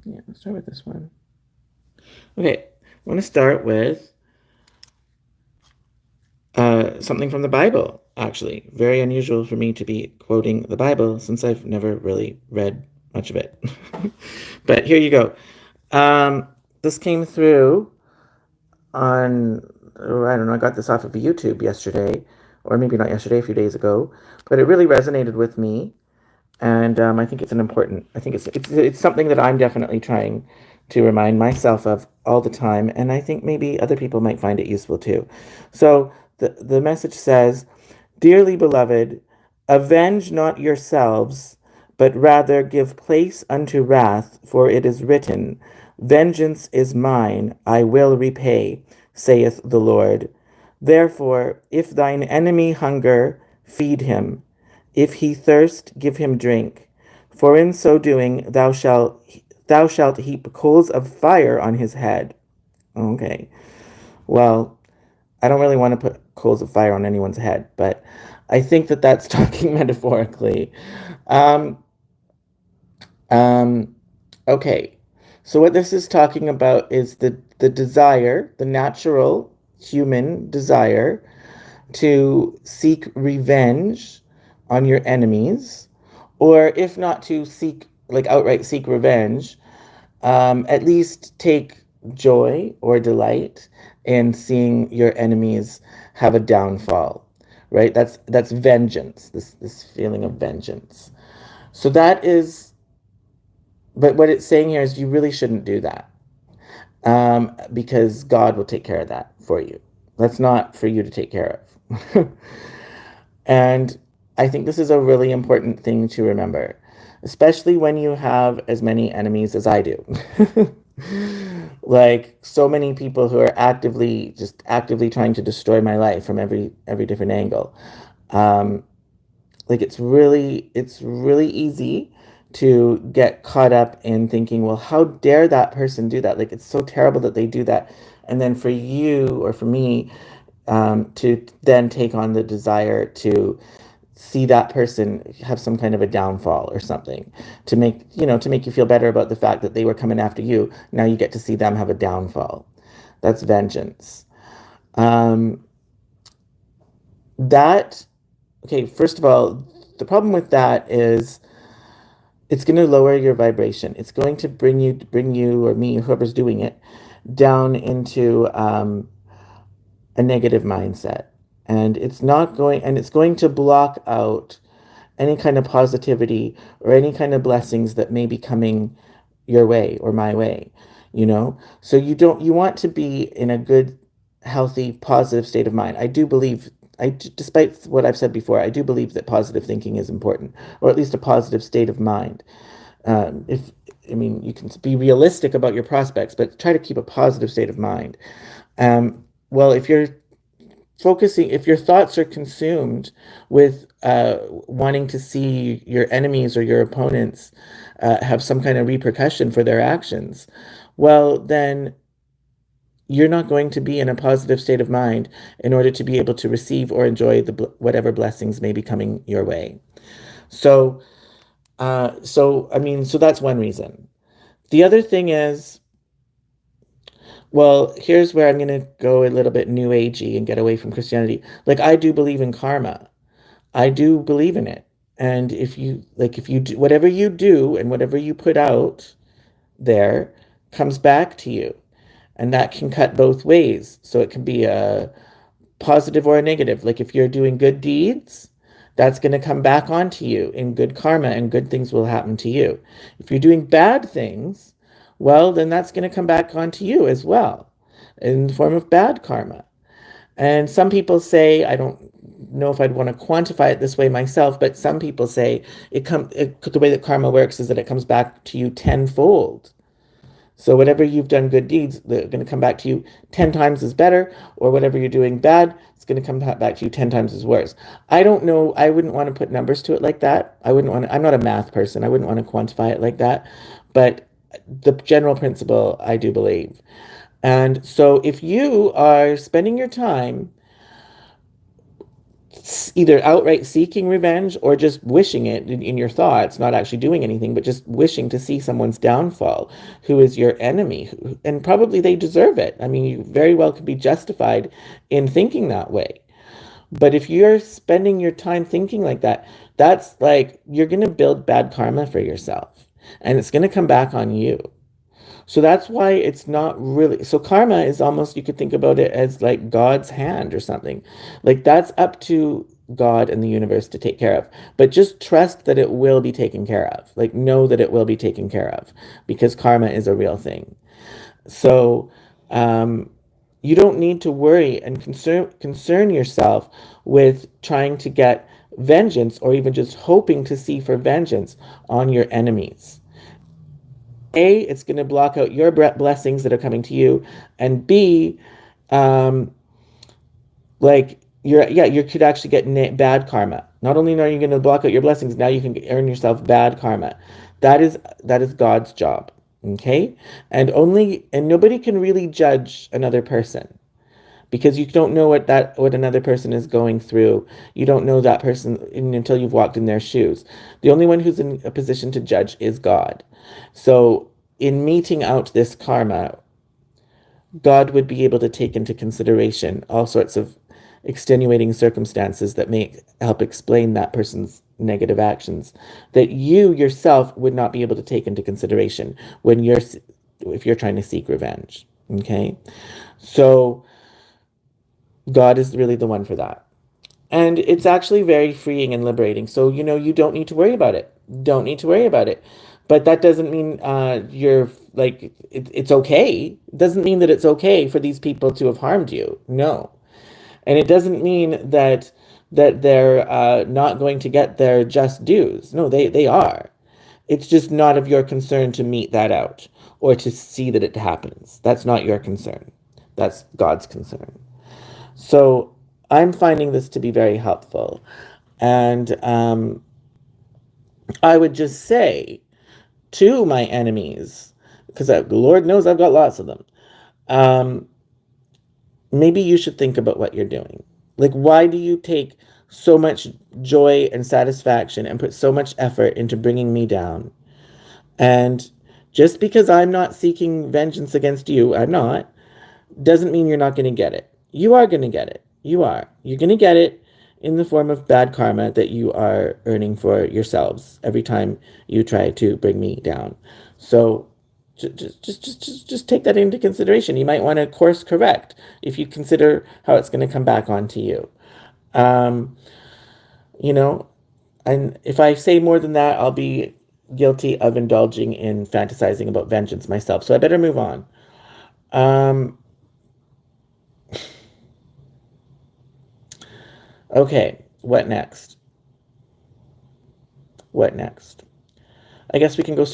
Yeah, let's start with this one. Okay, I want to start with something from the Bible, actually. Very unusual for me to be quoting the Bible since I've never really read much of it. But here you go. Um, this came through on, oh, I don't know, I got this off of YouTube yesterday, or maybe not yesterday, a few days ago, but it really resonated with me. And I think it's an important. I think it's something that I'm definitely trying to remind myself of all the time, and I think maybe other people might find it useful too. So the message says, "Dearly beloved, avenge not yourselves, but rather give place unto wrath, for it is written, Vengeance is mine; I will repay, saith the Lord. Therefore, if thine enemy hunger, feed him; if he thirst, give him drink. For in so doing thou shalt heap coals of fire on his head." Okay. Well, I don't really want to put coals of fire on anyone's head, but I think that that's talking metaphorically. Um, um, okay. So what this is talking about is the desire, the natural human desire to seek revenge on your enemies, or if not to seek, like outright seek revenge, at least take joy or delight in seeing your enemies have a downfall, right? That's vengeance, this feeling of vengeance. So that is, but what it's saying here is you really shouldn't do that, because God will take care of that for you. That's not for you to take care of. And I think this is a really important thing to remember, especially when you have as many enemies as I do. Like so many people who are actively trying to destroy my life from every different angle. Um, like it's really easy to get caught up in thinking, well, how dare that person do that? Like it's so terrible that they do that. And then for you or for me, to then take on the desire to see that person have some kind of a downfall or something, to make you feel better about the fact that they were coming after you. Now you get to see them have a downfall. That's vengeance. Um, that Okay, first of all, the problem with that is it's going to lower your vibration. It's going to bring you or me, whoever's doing it, down into a negative mindset. And it's going to block out any kind of positivity or any kind of blessings that may be coming your way or my way. So you want to be in a good, healthy, positive state of mind. I do believe, despite what I've said before, I do believe that positive thinking is important, or at least a positive state of mind. If I mean, you can be realistic about your prospects, but try to keep a positive state of mind. Well, if your thoughts are consumed with wanting to see your enemies or your opponents have some kind of repercussion for their actions, well, then you're not going to be in a positive state of mind in order to be able to receive or enjoy whatever blessings may be coming your way. So, so that's one reason. The other thing is, well, here's where I'm going to go a little bit new agey and get away from Christianity. Like, I do believe in karma. I do believe in it. And if you do whatever you do and whatever you put out there comes back to you. And that can cut both ways. So it can be a positive or a negative. Like if you're doing good deeds, that's going to come back onto you in good karma and good things will happen to you. If you're doing bad things, well, then that's going to come back onto you as well in the form of bad karma. And some people say, I don't know if I'd want to quantify it this way myself, but some people say the way that karma works is that it comes back to you tenfold. So whatever you've done good deeds, they're going to come back to you 10 times as better, or whatever you're doing bad, it's going to come back to you 10 times as worse. I don't know. I wouldn't want to put numbers to it like that. I'm not a math person. I wouldn't want to quantify it like that. But the general principle, I do believe. And so if you are spending your time either outright seeking revenge or just wishing it in your thoughts, not actually doing anything, but just wishing to see someone's downfall who is your enemy. And probably they deserve it. I mean, you very well could be justified in thinking that way. But if you're spending your time thinking like that, that's like you're going to build bad karma for yourself and it's going to come back on you. So that's why it's not really. So karma is almost, you could think about it as like God's hand or something. Like that's up to God and the universe to take care of. But just trust that it will be taken care of. Like know that it will be taken care of because karma is a real thing. So you don't need to worry and concern yourself with trying to get vengeance or even just hoping to see for vengeance on your enemies. A, it's going to block out your blessings that are coming to you, and B, um, like you could actually get bad karma. Not only are you going to block out your blessings, now you can earn yourself bad karma. That is God's job. Okay? And nobody can really judge another person because you don't know what another person is going through. You don't know that person until you've walked in their shoes. The only one who's in a position to judge is God. So in meting out this karma, God would be able to take into consideration all sorts of extenuating circumstances that may help explain that person's negative actions that you yourself would not be able to take into consideration when if you're trying to seek revenge. Okay? So God is really the one for that. And it's actually very freeing and liberating. So, you don't need to worry about it. Don't need to worry about it. But that doesn't mean you're like, it's okay. It doesn't mean that it's okay for these people to have harmed you. No. And it doesn't mean that they're not going to get their just dues. No, they are. It's just not of your concern to mete that out or to see that it happens. That's not your concern. That's God's concern. So I'm finding this to be very helpful. And I would just say to my enemies, because Lord knows I've got lots of them, maybe you should think about what you're doing. Like, why do you take so much joy and satisfaction and put so much effort into bringing me down? And just because I'm not seeking vengeance against you, I'm not, doesn't mean you're not going to get it. You are going to get it. You are. You're going to get it in the form of bad karma that you are earning for yourselves every time you try to bring me down. So just take that into consideration. You might want to course correct if you consider how it's going to come back onto you. Um, you know, and if I say more than that, I'll be guilty of indulging in fantasizing about vengeance myself. So I better move on. Um, okay, what next? What next? I guess we can go